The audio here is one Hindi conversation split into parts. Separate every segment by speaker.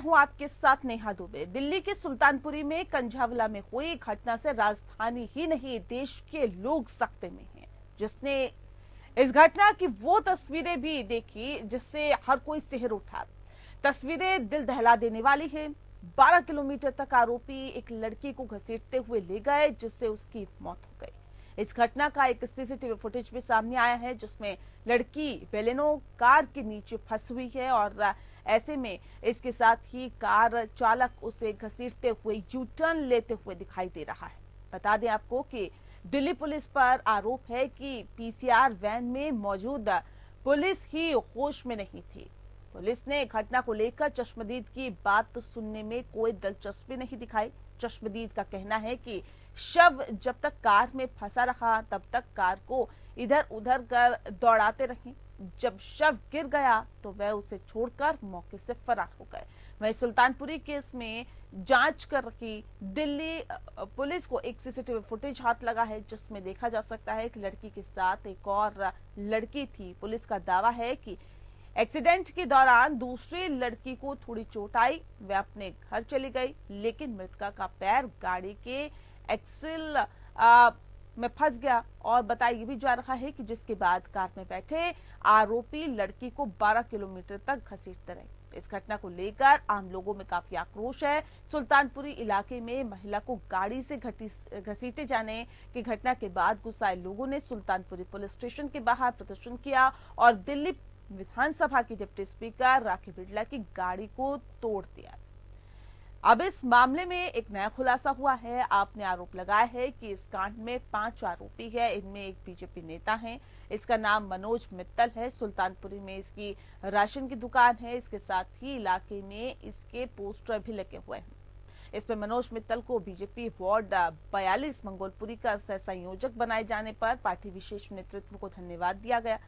Speaker 1: हूं आपके साथ नेहा दुबे। दिल्ली के सुल्तानपुरी में कंझावला में हुई घटना से राजधानी ही नहीं देश के लोग सख्ते में हैं। जिसने इस घटना की वो तस्वीरें भी देखी जिससे हर कोई सिहर उठा। तस्वीरें दिल दहला देने वाली है। 12 किलोमीटर तक आरोपी एक लड़की को घसीटते हुए ले गए जिससे उसकी मौत हो गई। इस घटना का एक सीसीटीवी फुटेज भी सामने आया है जिसमें लड़की बेलेनो कार के नीचे फंस हुई है और ऐसे में इसके साथ ही कार चालक उसे घसीटते हुए यू टर्न लेते हुए दिखाई दे रहा है। बता दें आपको कि दिल्ली पुलिस पर आरोप है कि पीसीआर वैन में मौजूद पुलिस ही होश में नहीं थी। पुलिस ने घटना को लेकर चश्मदीद की बात सुनने में कोई दिलचस्पी नहीं दिखाई। चश्मदीद का कहना है कि शव जब तक कार में फंसा रहा तब तक कार को इधर उधर कर दौड़ाते रहे। जब शव गिर गया तो वह उसे छोड़कर मौके से फरार हो गए। वहीं सुल्तानपुरी केस में जांच कर रही दिल्ली पुलिस को एक सीसीटीवी फुटेज हाथ लगा है जिसमें देखा जा सकता है कि लड़की के साथ एक और लड़की थी। पुलिस का दावा है कि एक्सीडेंट के दौरान दूसरी लड़की को थोड़ी चोट आई, वह अपने घर चली गई, लेकिन मृतका का पैर गाड़ी के एक्सिल में फंस गया। और बताया ये भी जा रहा है कि जिसके बाद कार में बैठे आरोपी लड़की को 12 किलोमीटर तक घसीटते रहे। इस घटना को लेकर आम लोगों में काफी आक्रोश है। सुल्तानपुरी इलाके में महिला को गाड़ी से घसीटे जाने की घटना के बाद गुस्साए लोगों ने सुल्तानपुरी पुलिस स्टेशन के बाहर प्रदर्शन किया और दिल्ली विधानसभा की डिप्टी स्पीकर राखी बिड़ला की गाड़ी को तोड़ दिया। अब इस मामले में एक नया खुलासा हुआ है। आपने आरोप लगाया है कि इस कांड में 5 आरोपी है। इनमें एक बीजेपी नेता है, इसका नाम मनोज मित्तल है। सुल्तानपुरी में इसकी राशन की दुकान है। इसके साथ ही इलाके में इसके पोस्टर भी लगे हुए हैं। इसमें मनोज मित्तल को बीजेपी वार्ड 42 मंगोलपुरी का सह संयोजक बनाए जाने पर पार्टी विशेष नेतृत्व को धन्यवाद दिया गया।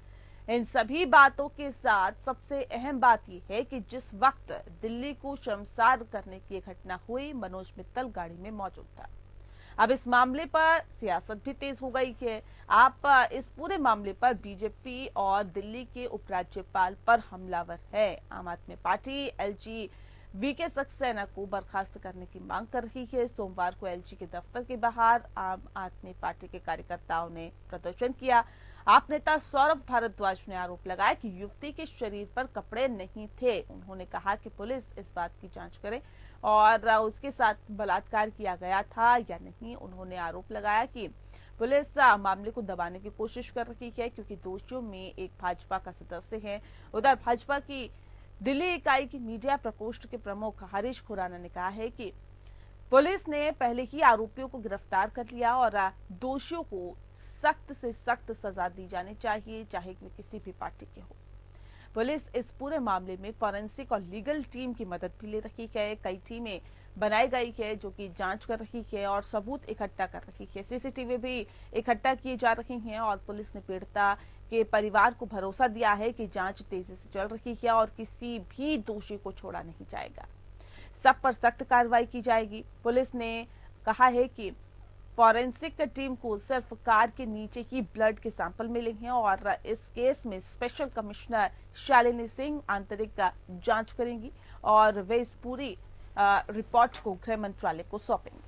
Speaker 1: इन सभी बातों के साथ सबसे अहम बात यह है कि जिस वक्त दिल्ली को शर्मसार करने की घटना हुई, मनोज मित्तल गाड़ी में मौजूद था। अब इस मामले पर सियासत भी तेज हो गई है। आप इस पूरे मामले पर बीजेपी और दिल्ली के उपराज्यपाल पर हमलावर है। आम आदमी पार्टी एलजी वीके सक्सेना को बर्खास्त करने की मांग कर रही है। सोमवार को एलजी के दफ्तर के बाहर आम आदमी पार्टी के कार्यकर्ताओं ने प्रदर्शन किया। आप नेता सौरभ भारद्वाज ने आरोप लगाया कि युवती के शरीर पर कपड़े नहीं थे। उन्होंने कहा कि पुलिस इस बात की जांच करे और उसके साथ बलात्कार किया गया था या नहीं। उन्होंने आरोप लगाया कि पुलिस मामले को दबाने की कोशिश कर रही है क्योंकि दोषियों में एक भाजपा का सदस्य है। उधर भाजपा की दिल्ली इकाई की मीडिया प्रकोष्ठ के प्रमुख हरीश खुराना ने कहा है कि पुलिस ने पहले ही आरोपियों को गिरफ्तार कर लिया और दोषियों को सख्त से सख्त सजा दी जानी चाहिए, चाहे वे किसी भी पार्टी के हो। पुलिस इस पूरे मामले में फॉरेंसिक और लीगल टीम की मदद भी ले रही है। कई टीमें बनाई गई है जो कि जांच कर रही है और सबूत इकट्ठा कर रही है। सीसीटीवी भी इकट्ठा किए जा रहे हैं और पुलिस ने पीड़िता के परिवार को भरोसा दिया है कि जांच तेजी से चल रही है और किसी भी दोषी को छोड़ा नहीं जाएगा। सब पर सख्त कार्रवाई की जाएगी। पुलिस ने कहा है कि फॉरेंसिक टीम को सिर्फ कार के नीचे ही ब्लड के सैंपल मिले हैं और इस केस में स्पेशल कमिश्नर शालिनी सिंह आंतरिक जांच करेंगी और वे इस पूरी रिपोर्ट को गृह मंत्रालय को सौंपेंगे।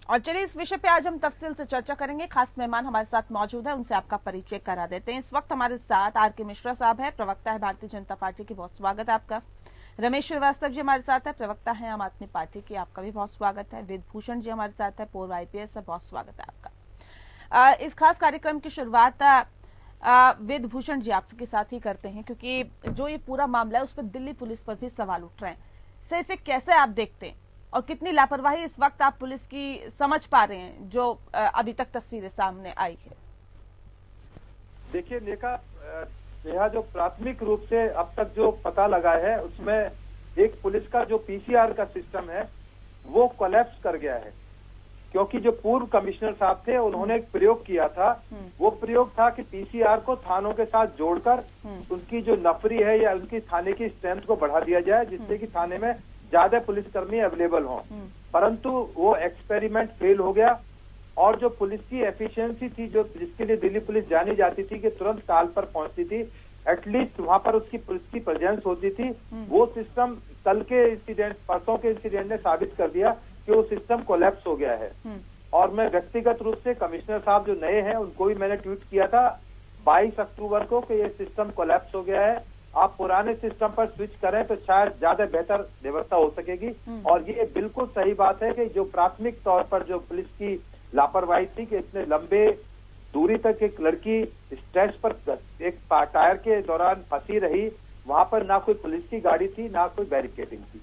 Speaker 1: और चलिए इस विषय पे आज हम तफसील से चर्चा करेंगे। खास मेहमान हमारे साथ मौजूद है, उनसे आपका परिचय करा देते हैं। इस वक्त हमारे साथ आर.के. मिश्रा साहब है, प्रवक्ता है भारतीय जनता पार्टी की, बहुत स्वागत है आपका। रमेश श्रीवास्तव जी हमारे साथ है, प्रवक्ता है आम आदमी पार्टी की, आपका भी बहुत स्वागत है। वेद भूषण जी हमारे साथ है, पूर्व IPS है, बहुत स्वागत है आपका। इस खास कार्यक्रम की शुरुआत वेद भूषण जी आपके साथ ही करते हैं क्योंकि जो ये पूरा मामला है उस पर दिल्ली पुलिस पर भी सवाल उठ रहे हैं। इसे कैसे आप देखते हैं और कितनी लापरवाही इस वक्त आप पुलिस की समझ पा रहे हैं जो अभी तक तस्वीरें सामने आई है?
Speaker 2: देखिए नेहा, जो प्राथमिक रूप से अब तक जो पता लगा है उसमें एक पुलिस का जो PCR का सिस्टम है वो कोलैप्स कर गया है क्योंकि जो पूर्व कमिश्नर साहब थे उन्होंने एक प्रयोग किया था। वो प्रयोग था कि पीसीआर को थानों के साथ जोड़कर उनकी जो नफरी है या उनकी थाने की स्ट्रेंथ को बढ़ा दिया जाए, जिससे कि थाने में ज्यादा पुलिसकर्मी अवेलेबल हों। परंतु वो एक्सपेरिमेंट फेल हो गया और जो पुलिस की एफिशिएंसी थी, जो जिसके लिए दिल्ली पुलिस जानी जाती थी कि तुरंत काल पर पहुंचती थी, एटलीस्ट वहां पर उसकी पुलिस की प्रेजेंस होती थी, वो सिस्टम कल के इंसिडेंट, परसों के इंसिडेंट ने साबित कर दिया कि वो सिस्टम कोलैप्स हो गया है। और मैं व्यक्तिगत रूप से कमिश्नर साहब जो नए हैं उनको भी मैंने ट्वीट किया था 22 अक्टूबर को कि ये सिस्टम कोलैप्स हो गया है, आप पुराने सिस्टम पर स्विच करें तो शायद ज्यादा बेहतर व्यवस्था हो सकेगी। और ये बिल्कुल सही बात है कि जो प्राथमिक तौर पर जो पुलिस की लापरवाही थी कि इतने लंबे दूरी तक एक लड़की स्ट्रेच पर एक टायर के दौरान फंसी रही, वहां पर ना कोई पुलिस की गाड़ी थी ना कोई बैरिकेडिंग थी।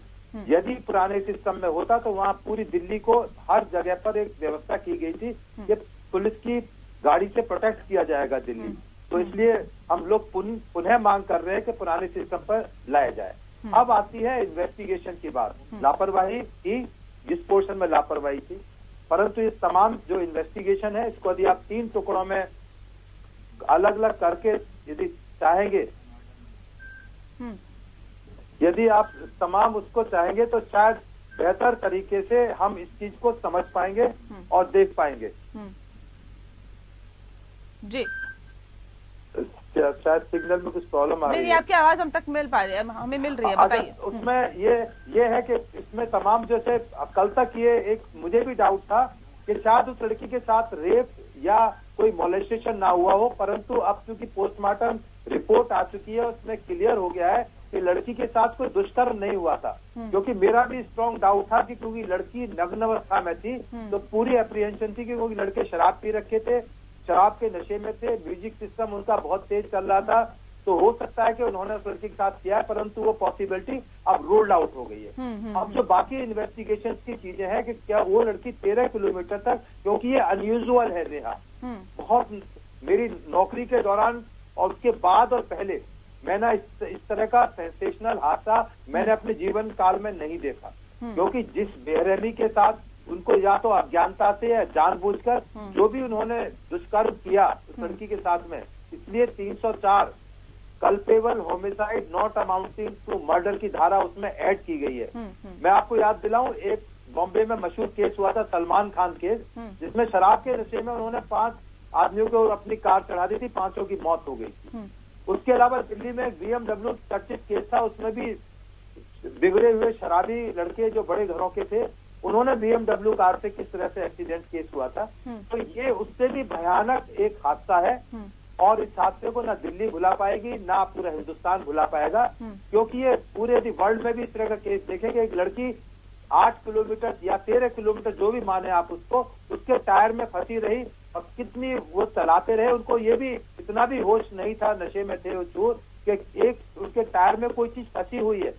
Speaker 2: यदि पुराने सिस्टम में होता तो वहां पूरी दिल्ली को हर जगह पर एक व्यवस्था की गई थी कि पुलिस की गाड़ी से प्रोटेक्ट किया जाएगा दिल्ली। तो इसलिए हम लोग पुनः मांग कर रहे हैं कि पुराने सिस्टम पर लाया जाए। अब आती है इन्वेस्टिगेशन की बात। लापरवाही थी, जिस पोर्शन में लापरवाही थी, परंतु इस तमाम जो इन्वेस्टिगेशन है इसको यदि आप 3 टुकड़ों में अलग अलग करके यदि चाहेंगे, यदि आप तमाम उसको चाहेंगे तो शायद बेहतर तरीके से हम इस चीज को समझ पाएंगे और देख पाएंगे।
Speaker 1: जी,
Speaker 2: शायद सिग्नल में कुछ प्रॉब्लम आ रही है।
Speaker 1: नहीं, आपकी आवाज हम तक मिल पा रही है, हमें मिल रही है, बताइए।
Speaker 2: उसमें ये है कि इसमें तमाम जैसे कल तक ये एक मुझे भी डाउट था कि शायद उस लड़की के साथ रेप या कोई मोलेस्टेशन ना हुआ हो, परंतु अब चूंकि पोस्टमार्टम रिपोर्ट आ चुकी है उसमें क्लियर हो गया है कि लड़की के साथ कोई दुष्कर्म नहीं हुआ था। क्योंकि मेरा भी स्ट्रॉन्ग डाउट था कि क्योंकि लड़की नग्न अवस्था में थी तो पूरी अप्रीहेंशन थी कि वो लड़के शराब पी रखे थे, शराब के नशे में थे, म्यूजिक सिस्टम उनका बहुत तेज चल रहा था, तो हो सकता है कि उन्होंने उस लड़की के साथ किया है, परंतु वो पॉसिबिलिटी अब रूल्ड आउट हो गई है। अब जो बाकी इन्वेस्टिगेशन की चीजें हैं कि क्या वो लड़की 13 किलोमीटर तक, क्योंकि ये अनयूजुअल है नेहा, बहुत मेरी नौकरी के दौरान और उसके बाद और पहले मैंने इस तरह का सेंसेशनल हादसा मैंने अपने जीवन काल में नहीं देखा। क्योंकि जिस बेरहमी के साथ उनको या तो अज्ञानता से या जानबूझकर जो भी उन्होंने दुष्कर्म किया उस लड़की के साथ में, इसलिए 304 culpable homicide not amounting to murder की धारा उसमें ऐड की गई है। मैं आपको याद दिलाऊं, एक बॉम्बे में मशहूर केस हुआ था सलमान खान केस, जिसमें शराब के नशे में उन्होंने 5 आदमियों को अपनी कार चढ़ा दी थी, 5 की मौत हो गई थी। उसके अलावा दिल्ली में एक BMW चर्चित केस था, उसमें भी बिगड़े हुए शराबी लड़के जो बड़े घरों के थे उन्होंने BMW कार से किस तरह से एक्सीडेंट केस हुआ था। तो ये उससे भी भयानक एक हादसा है और इस हादसे को ना दिल्ली भुला पाएगी ना पूरा हिंदुस्तान भुला पाएगा, क्योंकि ये पूरे यदि वर्ल्ड में भी इस तरह का केस देखेंगे, एक लड़की 8 किलोमीटर या 13 किलोमीटर जो भी माने आप उसको, उसके टायर में फंसी रही और कितनी वो चलाते रहे, उनको ये भी इतना भी होश नहीं था, नशे में थे वो चोर, कि एक उसके टायर में कोई चीज फंसी हुई है।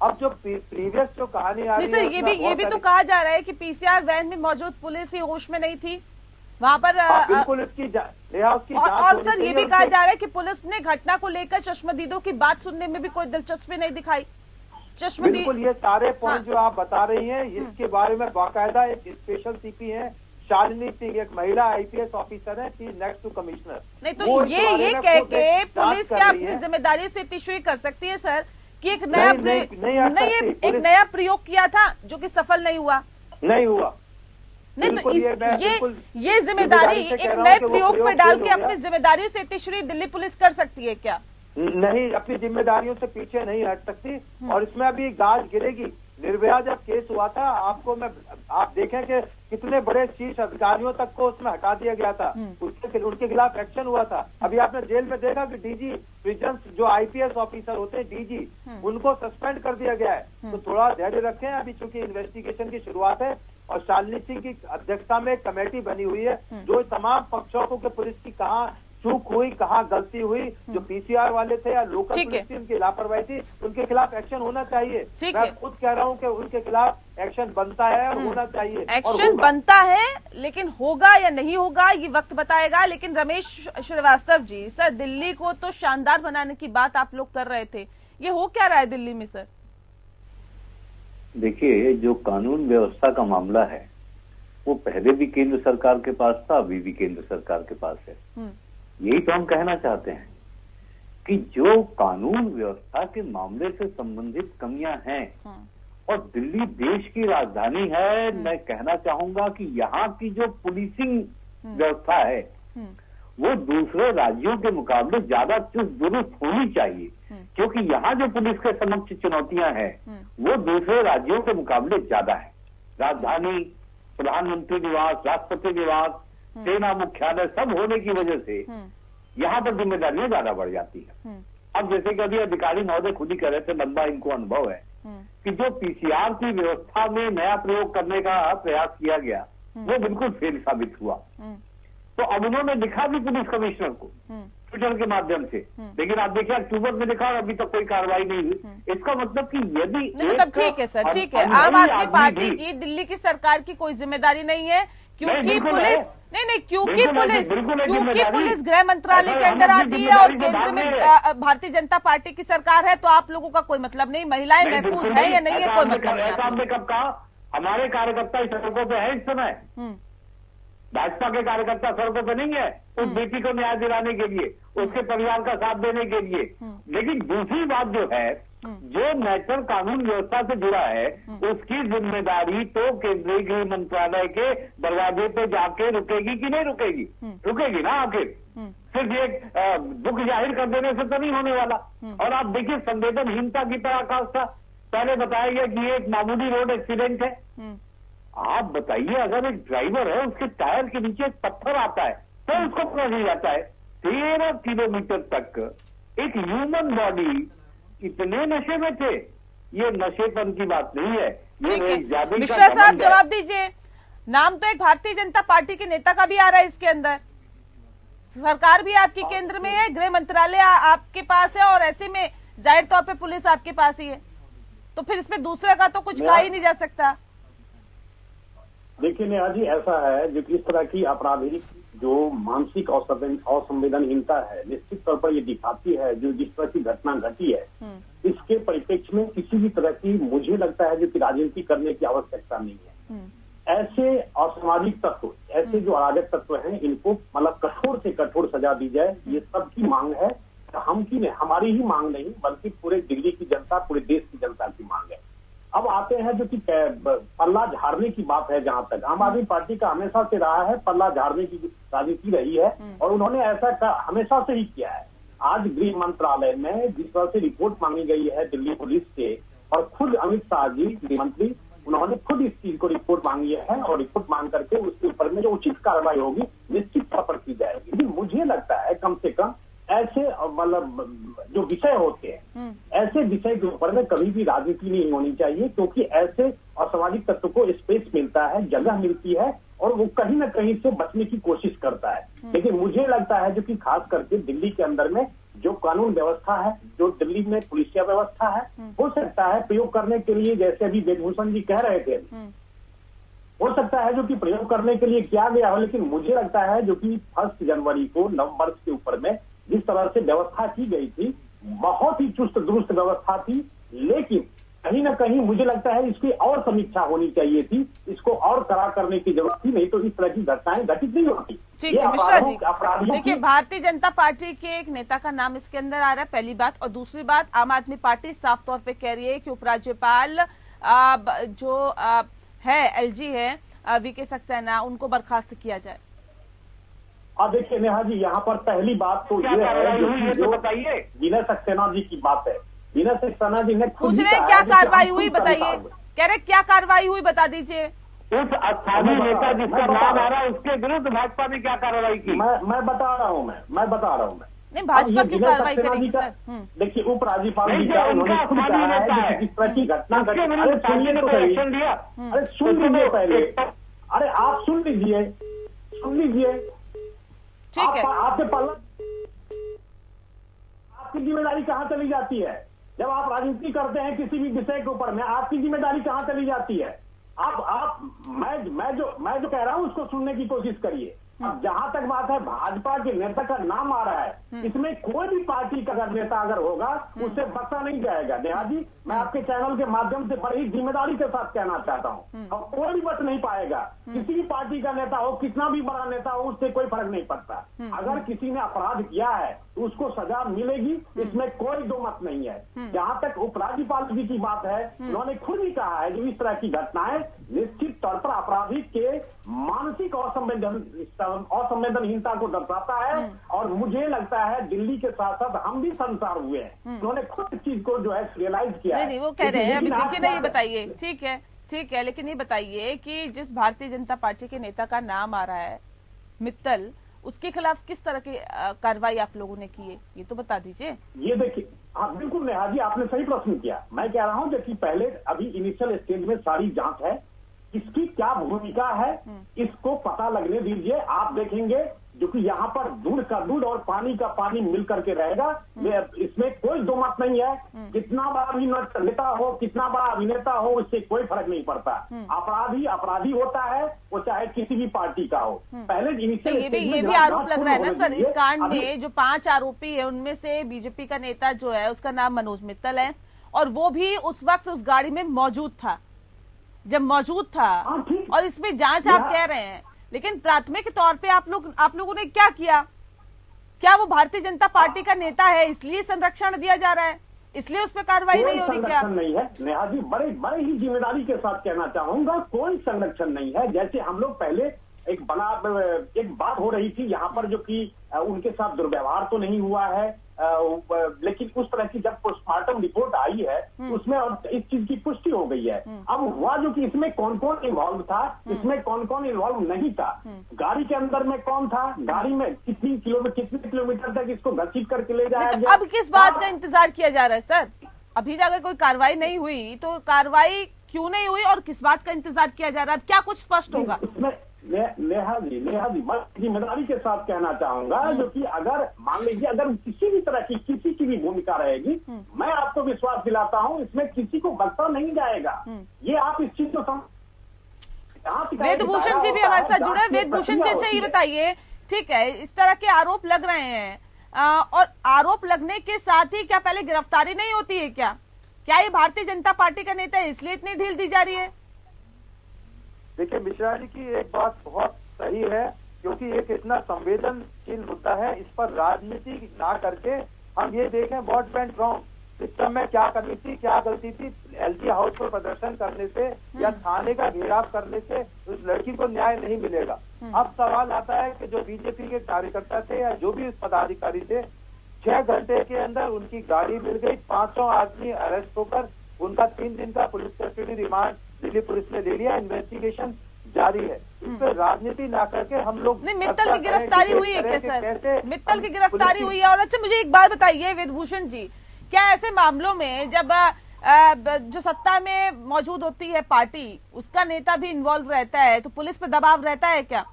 Speaker 2: अब जो प्रीवियस जो कहानी आ रही है,
Speaker 1: ये भी तो कहा जा रहा है कि पीसीआर वैन में मौजूद पुलिस ही होश में नहीं थी वहां पर।
Speaker 2: बिल्कुल उसकी
Speaker 1: और सर ये भी कहा जा रहा है कि पुलिस ने घटना को लेकर चश्मदीदों की बात सुनने में भी कोई दिलचस्पी नहीं दिखाई।
Speaker 2: बिल्कुल, ये सारे पॉइंट जो आप बता रही हैं इसके बारे में बाकायदा एक स्पेशल सीपी है शालिनी सिंह, एक महिला IPS ऑफिसर है, नेक्स्ट टू कमिश्नर।
Speaker 1: नहीं तो ये कह के पुलिस क्या अपनी जिम्मेदारी से इतनी कर सकती है सर कि एक नया प्रयोग किया था जो कि सफल नहीं हुआ। नहीं तो ये जिम्मेदारी एक नए प्रयोग पर डाल के अपनी जिम्मेदारियों से इतनी दिल्ली पुलिस कर सकती है क्या?
Speaker 2: नहीं, अपनी जिम्मेदारियों से पीछे नहीं हट सकती और इसमें अभी गाज गिरेगी। निर्भया जब केस हुआ था आप देखें कि कितने बड़े शीर्ष अधिकारियों तक को उसमें हटा दिया गया था, उनके खिलाफ एक्शन हुआ था। अभी आपने जेल में देखा कि DG प्रिजन्स जो IPS ऑफिसर होते हैं DG, उनको सस्पेंड कर दिया गया है। तो थोड़ा धैर्य रखें, अभी चूंकि इन्वेस्टिगेशन की शुरुआत है और शालिनी सिंह की अध्यक्षता में एक कमेटी बनी हुई है जो तमाम पक्षों को कि पुलिस की कहाँ चूक हुई, कहाँ गलती हुई, जो PCR वाले थे या लोकल पुलिस थी उनकी लापरवाही थी, उनके खिलाफ एक्शन होना चाहिए। मैं खुद कह रहा हूँ कि उनके खिलाफ एक्शन बनता है और होना चाहिए।
Speaker 1: एक्शन बनता है, लेकिन होगा या नहीं होगा ये वक्त बताएगा। लेकिन रमेश श्रीवास्तव जी, सर दिल्ली को तो शानदार बनाने की बात आप लोग कर रहे थे, ये हो क्या रहा है दिल्ली में सर?
Speaker 3: देखिए, जो कानून व्यवस्था का मामला है वो पहले भी केंद्र सरकार के पास था, अभी भी केंद्र सरकार के पास है। यही तो हम कहना चाहते हैं कि जो कानून व्यवस्था के मामले से संबंधित कमियां हैं, और दिल्ली देश की राजधानी है, मैं कहना चाहूंगा कि यहाँ की जो पुलिसिंग व्यवस्था है वो दूसरे राज्यों के मुकाबले ज्यादा चुस्त दुरुस्त होनी चाहिए, क्योंकि यहाँ जो पुलिस के समक्ष चुनौतियां हैं वो दूसरे राज्यों के मुकाबले ज्यादा है। राजधानी, प्रधानमंत्री निवास, राष्ट्रपति निवास, सेना मुख्यालय सब होने की वजह से यहाँ पर जिम्मेदारियां ज्यादा बढ़ जाती है। अब जैसे कि अभी अधिकारी महोदय खुद ही कह रहे थे, लंबा इनको अनुभव है कि जो पीसीआर की व्यवस्था में नया प्रयोग करने का प्रयास किया गया वो बिल्कुल फेल साबित हुआ। तो अब उन्होंने लिखा भी पुलिस कमिश्नर को ट्विटर के माध्यम से, लेकिन आप देखिए अक्टूबर में लिखा और अभी तक कोई कार्रवाई नहीं हुई। इसका मतलब कि यदि
Speaker 1: मतलब ठीक है सर, ठीक है, आम आदमी पार्टी की दिल्ली की सरकार की कोई जिम्मेदारी नहीं है, क्योंकि पुलिस क्योंकि पुलिस गृह मंत्रालय के अंडर आती है और केंद्र में भारतीय जनता पार्टी की सरकार है, तो आप लोगों का कोई मतलब नहीं, महिलाएं महफूज है या नहीं है कोई मतलब नहीं।
Speaker 3: आपने कब कहा? हमारे कार्यकर्ता इस सड़कों पे है इस समय, भाजपा के कार्यकर्ता सड़कों पे नहीं है उस बेटी को न्याय दिलाने के लिए, उसके परिवार का साथ देने के लिए। लेकिन दूसरी बात जो है, जो मैटर कानून व्यवस्था से जुड़ा है उसकी जिम्मेदारी तो केंद्रीय गृह मंत्रालय के दरवाजे पे जाके रुकेगी कि नहीं रुकेगी? रुकेगी ना आखिर। सिर्फ एक दुख जाहिर कर देने से तो नहीं होने वाला। और आप देखिए संवेदनहीनता की पराकाष्ठा, पहले बताया गया कि ये एक मामूली रोड एक्सीडेंट है। आप बताइए, अगर एक ड्राइवर है उसके टायर के नीचे एक पत्थर आता है तो उसको पता नहीं जाता है 13 किलोमीटर तक एक ह्यूमन बॉडी, इतने नशे में थे। ये नशेपन की बात नहीं है, ये ज्यादा।
Speaker 1: मिश्रा साहब जवाब दीजिए, नाम तो एक भारतीय जनता पार्टी के नेता का भी आ रहा है इसके अंदर, सरकार भी आपकी केंद्र में है, गृह मंत्रालय आपके पास है, और ऐसे में जाहिर तौर पे पुलिस आपके पास ही है, तो फिर इसमें दूसरे का तो कुछ कहा ही नहीं जा सकता।
Speaker 4: देखिए नेहा जी, ऐसा है जो इस तरह की आपराधिक जो मानसिक असंवेदनहीनता है, निश्चित तौर पर ये दिखाती है जो जिस तरह की घटना घटी है, इसके परिप्रेक्ष्य में किसी भी तरह की मुझे लगता है जो कि राजनीति करने की आवश्यकता नहीं है। ऐसे असामाजिक तत्व, ऐसे जो अराजक तत्व हैं, इनको मतलब कठोर से कठोर सजा दी जाए, ये सबकी मांग है। हम की नहीं, हमारी ही मांग नहीं बल्कि पूरे दिल्ली की जनता, पूरे देश की जनता की मांग है। अब आते हैं जो कि पल्ला झाड़ने की बात है, जहां तक आम आदमी पार्टी का हमेशा से रहा है, पल्ला झाड़ने की राजनीति रही है और उन्होंने ऐसा हमेशा से ही किया है। आज गृह मंत्रालय में जिस तरह से रिपोर्ट मांगी गई है दिल्ली पुलिस से, और खुद अमित शाह जी गृह मंत्री, उन्होंने खुद इस चीज को रिपोर्ट मांगी है और रिपोर्ट मांग करके उसके ऊपर में जो उचित कार्रवाई होगी निश्चित तौर पर की जाएगी। लेकिन मुझे लगता है कम से कम ऐसे मतलब जो विषय होते हैं, ऐसे विषय के ऊपर में कभी भी राजनीति नहीं होनी चाहिए, क्योंकि ऐसे असामाजिक तत्व को स्पेस मिलता है, जगह मिलती है और वो कहीं ना कहीं से बचने की कोशिश करता है। लेकिन मुझे लगता है जो कि खास करके दिल्ली के अंदर में जो कानून व्यवस्था है, जो दिल्ली में पुलिसिया व्यवस्था है, हो सकता है प्रयोग करने के लिए, जैसे अभी वेदभूषण जी कह रहे थे, हो सकता है जो कि प्रयोग करने के लिए किया गया हो। लेकिन मुझे लगता है जो कि 1 जनवरी को नववर्ष के ऊपर में जिस तरह से व्यवस्था की गई थी, बहुत ही चुस्त दुरुस्त व्यवस्था थी, लेकिन कहीं ना कहीं मुझे लगता है इसकी और समीक्षा होनी चाहिए थी, इसको और कड़ा करने की जरूरत थी, नहीं तो इस तरह की घटनाएं घटित नहीं होती।
Speaker 1: ठीक है मिश्रा जी, देखिए भारतीय जनता पार्टी के एक नेता का नाम इसके अंदर आ रहा है, पहली बात, और दूसरी बात आम आदमी पार्टी साफ तौर पे कह रही है कि उपराज्यपाल जो है एलजी है वीके सक्सेना, उनको बर्खास्त किया जाए।
Speaker 4: अब देखिए नेहा जी, यहाँ पर पहली बात तो ये है जो
Speaker 3: बताइए,
Speaker 4: विनय सक्सेना जी की बात है। विनय सक्सेना जी ने
Speaker 1: पूछ रहे क्या कार्रवाई हुई बताइए, कह रहे क्या कार्रवाई हुई बता दीजिए।
Speaker 3: उस स्थानीय नेता जिसका नाम आ रहा है उसके विरुद्ध भाजपा ने क्या कार्रवाई की?
Speaker 4: मैं बता रहा हूँ मैं बता रहा हूँ
Speaker 1: नहीं, भाजपा क्यों कार्रवाई करेगी सर?
Speaker 4: देखिए उपराज्यपाल जी का उन्होंने खुद कहा है कि इस तरह की घटना घटी। अरे सुनिए तो सही, अरे सुन लीजिए पहले, अरे आप सुन लीजिए
Speaker 1: ठीक है।
Speaker 4: आपसे पल्ला, आपकी जिम्मेदारी कहाँ चली जाती है? जब आप राजनीति करते हैं किसी भी विषय के ऊपर में, आपकी जिम्मेदारी कहाँ चली जाती है? आप मैं जो कह रहा हूँ उसको सुनने की कोशिश करिए। अब जहां तक बात है भाजपा के नेता का नाम आ रहा है, इसमें कोई भी पार्टी का अगर नेता अगर होगा उससे बख्शा नहीं जाएगा। नेहा जी, मैं आपके चैनल के माध्यम से बड़ी जिम्मेदारी के साथ कहना चाहता हूँ, और कोई भी बच नहीं पाएगा। किसी भी पार्टी का नेता हो, कितना भी बड़ा नेता हो, उससे कोई फर्क नहीं पड़ता। अगर किसी ने अपराध किया है तो उसको सजा मिलेगी, इसमें कोई दो मत नहीं है। जहां तक उपराज्यपाल जी की बात है, उन्होंने खुद ही कहा है कि इस तरह की घटनाएं निश्चित तौर पर अपराधी के मानसिक असंवेदनहीनता को दर्शाता है, और मुझे लगता है दिल्ली के साथ साथ हम भी संसार हुए हैं। उन्होंने खुद इस चीज को जो है रियलाइज किया है।
Speaker 1: नहीं, वो कह रहे हैं, अभी देखिए ना, ये बताइए, ठीक है, लेकिन ये बताइए कि जिस भारतीय जनता पार्टी के नेता का नाम आ रहा है मित्तल, उसके खिलाफ किस तरह की कार्रवाई आप लोगों ने की है, ये तो बता दीजिए।
Speaker 4: ये देखिए, हाँ बिल्कुल नेहा जी, आपने सही प्रश्न किया। मैं कह रहा हूँ कि पहले अभी इनिशियल स्टेज में सारी जांच है, इसकी क्या भूमिका है इसको पता लगने दीजिए। आप देखेंगे जो कि यहाँ पर दूध का दूध और पानी का पानी मिल करके रहेगा, इसमें कोई दो मत नहीं है। कितना बड़ा भी नेता हो, कितना बड़ा अभिनेता हो, उससे कोई फर्क नहीं पड़ता। अपराधी अपराधी होता है, वो चाहे किसी भी पार्टी का हो। पहले
Speaker 1: ये भी आरोप लग रहा है ना सर, इस कांड में जो 5 आरोपी है उनमें से बीजेपी का नेता जो है उसका नाम मनोज मित्तल है, और वो भी उस वक्त उस गाड़ी में मौजूद था जब मौजूद था। और इसमें जांच आप कह रहे हैं, लेकिन प्राथमिक तौर पे आप लोगों ने क्या किया? क्या वो भारतीय जनता पार्टी का नेता है इसलिए संरक्षण दिया जा रहा है, इसलिए उस पर कार्रवाई नहीं होगी क्या?
Speaker 4: नहीं है नेहा जी, बड़े ही जिम्मेदारी के साथ कहना चाहूंगा, कोई संरक्षण नहीं है। जैसे हम लोग पहले एक बात हो रही थी यहाँ पर, जो कि उनके साथ दुर्व्यवहार तो नहीं हुआ है, लेकिन उस तरह की जब पोस्टमार्टम रिपोर्ट आई है उसमें इस चीज की पुष्टि हो गई है। अब हुआ जो कि इसमें कौन कौन इन्वॉल्व था, इसमें कौन कौन इन्वॉल्व नहीं था, गाड़ी के अंदर में कौन था, गाड़ी में कितने किलोमीटर तक इसको घसीट करके ले जाया गया।
Speaker 1: अब किस बात का इंतजार किया जा रहा है सर? अभी तक अगर कोई कार्रवाई नहीं हुई तो कार्रवाई क्यों नहीं हुई और किस बात का इंतजार किया जा रहा है? क्या कुछ स्पष्ट होगा?
Speaker 4: नेहा जी, मैं जिम्मेदारी के साथ कहना चाहूंगा, जो कि अगर मान लीजिए अगर किसी भी तरह की किसी की भी भूमिका रहेगी, मैं आपको विश्वास दिलाता हूं इसमें किसी को बख्शा नहीं जाएगा। ये आप इस चीज को समझ।
Speaker 1: वेदभूषण जी भी हमारे साथ जुड़े हैं। वेदभूषण जी, अच्छा ये बताइए, ठीक है, इस तरह के आरोप लग रहे हैं, और आरोप लगने के साथ ही क्या पहले गिरफ्तारी नहीं होती है क्या? ये भारतीय जनता पार्टी का नेता है इसलिए इतनी ढील दी जा रही है?
Speaker 2: देखिए मिश्रा जी की एक बात बहुत सही है, क्योंकि एक इतना संवेदनशील मुद्दा है, इस पर राजनीति ना करके हम ये देखें व्हाट वेंट रॉन्ग, सिस्टम में क्या कमी थी, क्या गलती थी। एलजी हाउस पर प्रदर्शन करने से या थाने का घेराव करने से उस लड़की को न्याय नहीं मिलेगा। अब सवाल आता है कि जो बीजेपी के कार्यकर्ता थे या जो भी पदाधिकारी थे, 6 घंटे के अंदर उनकी गाड़ी मिल गई, 500 आदमी अरेस्ट होकर उनका 3 दिन का police custody remand Delhi police ने ले लिया, इन्वेस्टिगेशन जारी है। इस पर राजनीति ना करके हम लोग
Speaker 1: नहीं, मित्तल की गिरफ्तारी हुई है क्या सर? मित्तल की गिरफ्तारी हुई है। और अच्छा मुझे एक बात बताइए वेदभूषण जी, क्या ऐसे मामलों में जब जो सत्ता में मौजूद होती है पार्टी, उसका नेता भी इन्वॉल्व रहता है तो पुलिस पे दबाव रहता है क्या?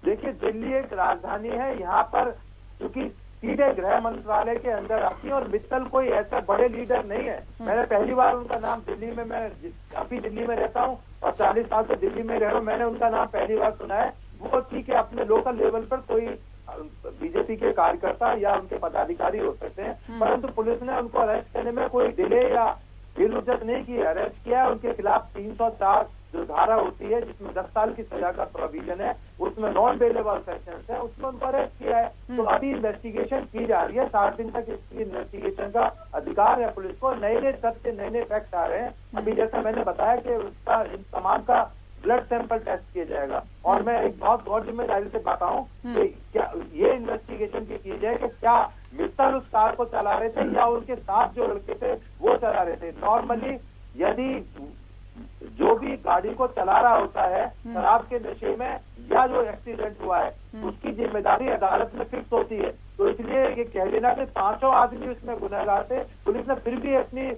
Speaker 2: देखिए दिल्ली एक राजधानी है, यहाँ पर क्योंकि सीधे गृह मंत्रालय के अंदर आती है, और मित्तल कोई ऐसा बड़े लीडर नहीं है। मैंने पहली बार उनका नाम दिल्ली में, मैं अभी दिल्ली में रहता हूँ और 40 साल से दिल्ली में रह रहा हूँ, मैंने उनका नाम पहली बार सुना है। वो ठीक है, अपने लोकल लेवल पर कोई बीजेपी के कार्यकर्ता या उनके पदाधिकारी हो सकते हैं, परंतु पुलिस ने उनको अरेस्ट करने में कोई डिले या ढिलमुचक नहीं की, अरेस्ट किया। उनके खिलाफ 304 जो धारा होती है जिसमें 10 साल की सजा का प्रोविजन है, उसमें नॉन बेलेबल सेक्शंस है, उसमें उनको अरेस्ट किया है। तो अभी इन्वेस्टिगेशन की जा रही है, 60 दिन तक इसकी इन्वेस्टिगेशन का अधिकार है पुलिस को। नए तथ्य नए फैक्ट आ रहे हैं। अभी जैसा मैंने बताया कि उसका इन तमाम का ब्लड सैंपल टेस्ट किया जाएगा, और मैं एक बहुत गौर जिम्मेदारी से बताऊं कि क्या ये इन्वेस्टिगेशन की जाए कि क्या मित्तल उस कार को चला रहे थे या उनके साथ जो लड़के थे वो चला रहे थे। नॉर्मली यदि जो भी गाड़ी को चला रहा होता है शराब के नशे में या जो एक्सीडेंट हुआ है, उसकी जिम्मेदारी अदालत में फिक्स होती है। तो इसलिए ये कह देना कि 500 आदमी उसमें गुनहगार थे, पुलिस ने फिर भी अपनी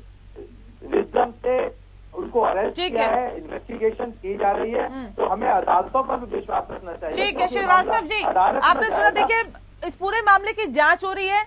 Speaker 2: विजडम से उनको अरेस्ट किया है, इन्वेस्टिगेशन की जा रही है। तो हमें अदालतों पर भी विश्वास रखना चाहिए।
Speaker 1: ठीक है श्रीवास्तव जी, आपने सुना, देखिए इस पूरे मामले की जांच हो रही है,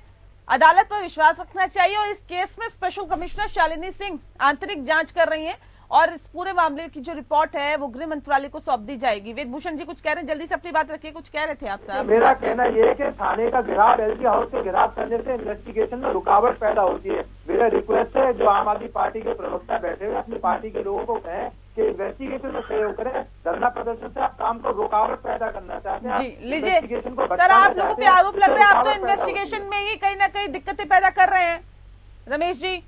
Speaker 1: अदालत पर विश्वास रखना चाहिए, और इस केस में स्पेशल कमिश्नर शालिनी सिंह आंतरिक जांच कर रही हैं और इस पूरे मामले की जो रिपोर्ट है वो गृह मंत्रालय को सौंप दी जाएगी। वेद भूषण जी कुछ कह रहे हैं, जल्दी से अपनी बात रखिए, कुछ कह रहे थे आप साहब।
Speaker 2: मेरा कहना यह है कि थाने का घेराव, एलजी हाउस के घेराव करने से इन्वेस्टिगेशन में रुकावट पैदा होती है। मेरा रिक्वेस्ट है जो आम आदमी पार्टी के प्रवक्ता बैठे हुए अपनी पार्टी के लोगों को कहें कि इन्वेस्टिगेशन में सहयोग करें। धरना प्रदर्शन से आप काम को रुकावट पैदा करना चाहते हैं।
Speaker 1: जी लीजिए सर, आप लोगों पे आरोप लग रहा है आप तो इन्वेस्टिगेशन में ही कहीं ना कहीं दिक्कतें पैदा कर रहे हैं। रमेश जी,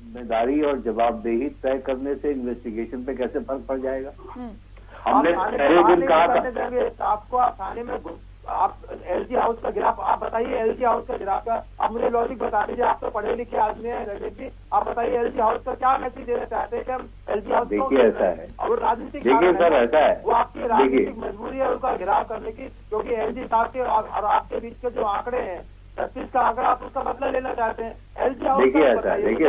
Speaker 3: जिम्मेदारी और जवाबदेही तय करने से इन्वेस्टिगेशन पे कैसे फर्क पड़ जाएगा? हमने पहले दिन कहा था
Speaker 2: आपको, आप थाने में आप एलजी हाउस का गिराफ, आप बताइए एलजी हाउस का गिराफ का आप मुझे लॉजिक बता दीजिए। आप तो पढ़े लिखे आदमी हैं रजत जी, आप बताइए एलजी हाउस का क्या मैसेज देना चाहते हैं कि हम एलजी हाउस?
Speaker 3: देखिए ऐसा है,
Speaker 2: और राजनीतिक,
Speaker 3: देखिए सर ऐसा है,
Speaker 2: वो आपकी राजनीतिक मजबूरी है उनका गिराव करने की, क्योंकि एलजी साहब के और आपके बीच के जो आंकड़े हैं 36 का आंकड़ा, आप उसका बदला लेना चाहते हैं। एलजी हाउस
Speaker 3: देखिए ऐसा है, देखिए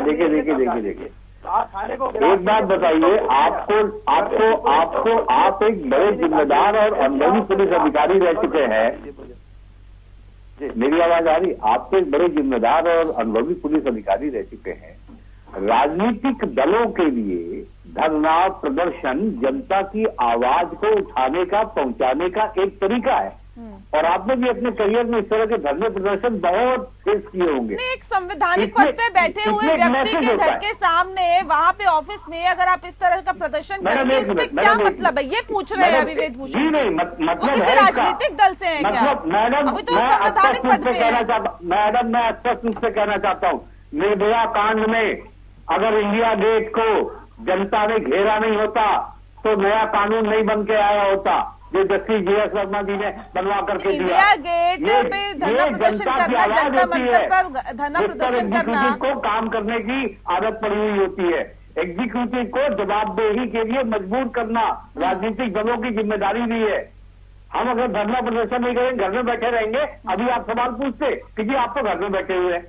Speaker 2: थाने को
Speaker 3: एक बात बताइए, आप एक बड़े जिम्मेदार और अनुभवी पुलिस अधिकारी रह चुके हैं। मेरी आवाज आ रही? आप तो एक बड़े जिम्मेदार और अनुभवी पुलिस अधिकारी रह चुके हैं। राजनीतिक दलों के लिए धरना प्रदर्शन जनता की आवाज को उठाने का, पहुंचाने का एक तरीका है, और आपने भी अपने करियर में इस तरह के धरने प्रदर्शन बहुत फेस किए होंगे।
Speaker 1: एक संवैधानिक पद पे बैठे हुए व्यक्ति के घर के सामने, वहाँ पे ऑफिस में अगर आप इस तरह का प्रदर्शन करेंगे, इसमें क्या मतलब है? ये पूछ रहे हैं अभी वेद भूषण जी।
Speaker 3: नहीं, मतलब
Speaker 1: किसी राजनीतिक दल से है क्या?
Speaker 3: मैडम,
Speaker 1: अभी तो संवैधानिक पद पे है।
Speaker 3: मैडम, मैं स्पष्ट रूप से कहना चाहता हूँ, निर्भया कांड में अगर इंडिया गेट को जनता ने घेरा नहीं होता तो नया कानून नहीं बन के आया होता जो जस्टिस जीएस वर्मा जी ने बनवा करके दिया।
Speaker 1: इंडिया गेट पे धरना प्रदर्शन करना, जनता मंच पर धरना प्रदर्शन करना,
Speaker 3: को काम करने की आदत पड़ी हुई होती है। एग्जीक्यूटिव को जवाबदेही के लिए मजबूर करना राजनीतिक दलों की जिम्मेदारी भी है। हम अगर धरना प्रदर्शन नहीं करेंगे, घर में बैठे रहेंगे, अभी आप सवाल पूछते कि आप तो घर में बैठे हुए हैं।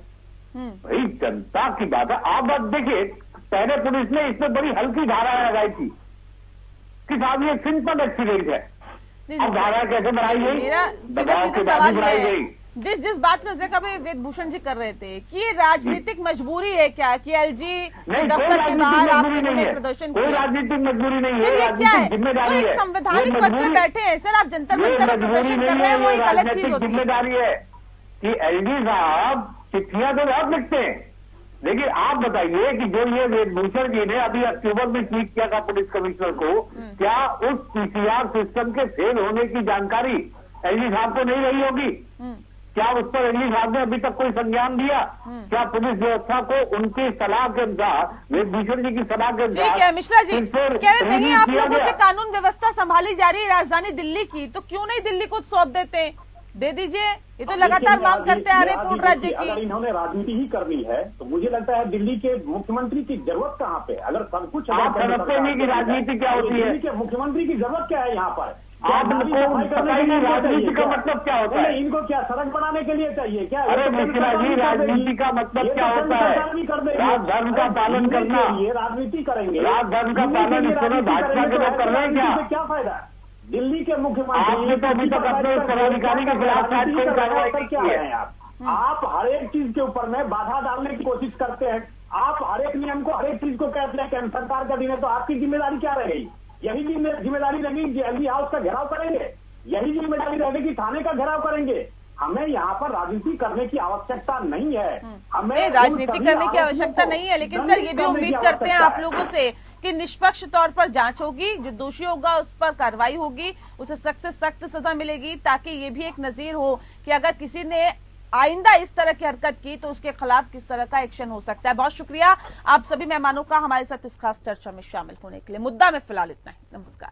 Speaker 3: भाई जनता की बात है। आप बात देखिए, पहले पुलिस ने इसमें बड़ी हल्की धारा लगाई थी कि साहब ये सिंपल एक्सीडेंट है। अब धारा कैसे बनाई गई?
Speaker 1: मेरा सीधा सवाल है, जिस बात का जिक्र अभी वेद भूषण जी कर रहे थे कि ये राजनीतिक मजबूरी है क्या कि एलजी दफ्तर के बाहर आप लोगों ने प्रदर्शन किया?
Speaker 3: कोई राजनीतिक मजबूरी नहीं है,
Speaker 1: ये क्या है?
Speaker 3: जिम्मेदारी है।
Speaker 1: एक संवैधानिक पद पे बैठे हैं सर, आप जंतर मंतर पर प्रदर्शन कर रहे हैं, वो एक अलग चीज होती है।
Speaker 3: जिम्मेदारी है कि एलजी साहब चिट्ठियां तो बहुत लिखते हैं, लेकिन आप बताइए कि जो ये वेद भूषण जी ने अभी अक्टूबर में ट्वीट किया था पुलिस कमिश्नर को, क्या उस पीसीआर सिस्टम के फेल होने की जानकारी एलजी साहब को नहीं रही होगी? क्या उस पर एलजी साहब ने अभी तक कोई संज्ञान दिया? क्या पुलिस व्यवस्था को उनकी सलाह के अनुसार, वेद भूषण जी की सलाह के अनुसार?
Speaker 1: ठीक है मिश्रा जी, कह रहे नहीं आप लोगों से कानून व्यवस्था संभाली जा रही है राजधानी दिल्ली की, तो क्यों नहीं दिल्ली को सौंप देते? दे दीजिए, ये तो लगातार मांग करते आ रहे पूर्ण राज्य की।
Speaker 4: अगर इन्होंने राजनीति ही करनी है तो मुझे लगता है दिल्ली के मुख्यमंत्री की जरूरत कहाँ पे? अगर सब कुछ
Speaker 3: आप समझते नहीं कि राजनीति क्या होती है?
Speaker 4: दिल्ली के मुख्यमंत्री की जरूरत क्या है यहाँ पर?
Speaker 3: आप राजनीति का मतलब क्या होता है?
Speaker 4: इनको क्या सड़क बनाने के लिए चाहिए क्या?
Speaker 3: अरे मिश्रा जी, राजनीति का मतलब क्या होता है? राज धर्म का पालन करना,
Speaker 4: राजनीति करेंगे,
Speaker 3: राज धर्म का पालन इस समय भाजपा के लोग कर रहे हैं क्या?
Speaker 4: क्या फायदा? दिल्ली के मुख्यमंत्री
Speaker 3: आपने तो अभी तक अपने पदाधिकारी के खिलाफ कोई कार्रवाई नहीं की है।
Speaker 4: आप हर एक चीज के ऊपर में बाधा डालने की कोशिश करते हैं। आप हर एक नियम को, हर एक चीज को कहते हैं कि सरकार का दिन है, तो आपकी जिम्मेदारी क्या रहेगी? यही जिम्मेदारी रहेगी कि एलजी हाउस का घेराव करेंगे, यही जिम्मेदारी रहेगी कि थाने का घेराव करेंगे। हमें यहाँ पर राजनीति करने की आवश्यकता नहीं है। हमें
Speaker 1: राजनीति करने की आवश्यकता नहीं है, लेकिन सर ये भी उम्मीद करते हैं आप लोगों से कि निष्पक्ष तौर पर जांच होगी, जो दोषी होगा उस पर कार्रवाई होगी, उसे सख्त से सख्त सजा मिलेगी, ताकि ये भी एक नजीर हो कि अगर किसी ने आइंदा इस तरह की हरकत की तो उसके खिलाफ किस तरह का एक्शन हो सकता है। बहुत शुक्रिया आप सभी मेहमानों का हमारे साथ इस खास चर्चा में शामिल होने के लिए। मुद्दा में फिलहाल इतना ही। नमस्कार।